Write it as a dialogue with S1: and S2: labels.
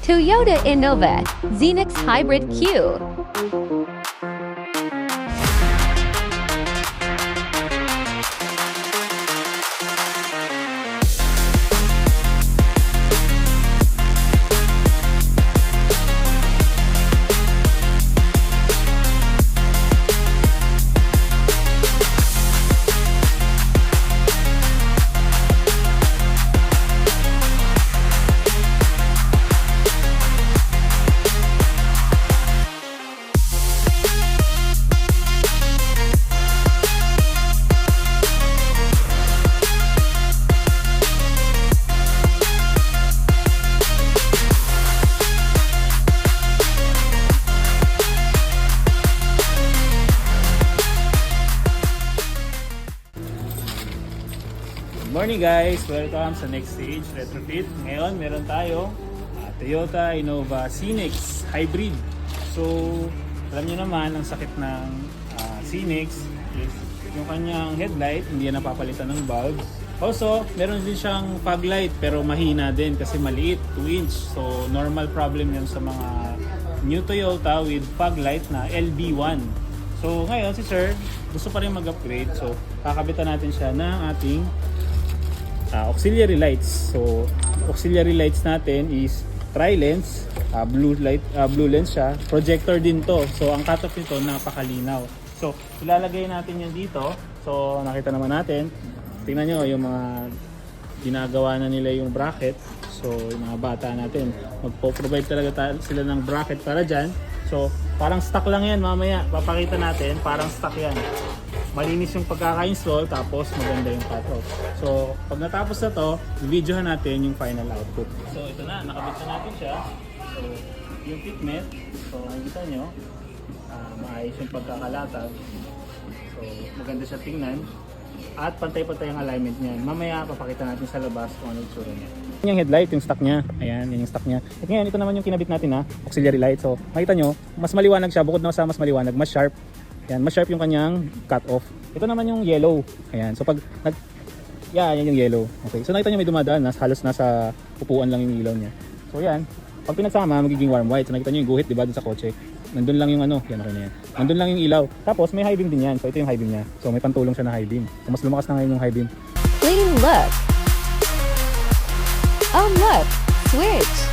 S1: Toyota Innova Xenix Hybrid Q.
S2: Good morning guys! Welcome sa next stage, retrofit. Ngayon meron tayong Toyota Innova Xenix Hybrid. So alam niyo naman ang sakit ng Xenix is yung kanyang headlight hindi yan napapalitan ng bulbs. Also meron din siyang fog light pero mahina din kasi maliit, 2 inch. So normal problem yan sa mga new Toyota with fog light na LB1. So ngayon si Sir gusto pa rin mag-upgrade, so kakabitan natin siya ng ating auxiliary lights. So auxiliary lights natin is tri-lens, blue lens siya, projector din to. So ang cutoff nito napakalinaw. So ilalagay natin yan dito. So nakita naman natin, tingnan nyo yung mga ginagawa na nila yung bracket. So yung mga bata natin magpo-provide talaga sila ng bracket para dyan. So parang stock lang yan, mamaya papakita natin, parang stock yan. Malinis yung pagkaka-install, tapos maganda yung cutoff. So pag natapos na to, videohan natin yung final output. So ito na, nakabit na natin siya. So yung fitment, so nakikita nyo, maayos yung pagkakalatag. So maganda siya tingnan. At pantay-pantay ang alignment niyan. Mamaya papakita natin sa labas kung ano yung tsura niya. Yung headlight, yung stock niya. Ayan, yun yung stock niya. At ngayon, ito naman yung kinabit natin na auxiliary light. So makita nyo, mas maliwanag siya. Bukod na sa mas maliwanag, mas sharp. Ayan, mas sharp yung kanyang cut-off. Ito naman yung yellow. Ayan, so pag yan yung yellow. Okay, so nakita nyo may dumadaan na halos nasa upuan lang yung ilaw niya. So yan, pag pinagsama magiging warm white. So nakita nyo yung guhit, diba, dun sa kotse. Nandun lang yung ano, yan, okay na yan. Nandun lang yung ilaw. Tapos may high beam din yan. So ito yung high beam niya. So may pantulong siya na high beam. So mas lumakas na ngayon yung high beam.
S1: Clean look. Oh look, switch.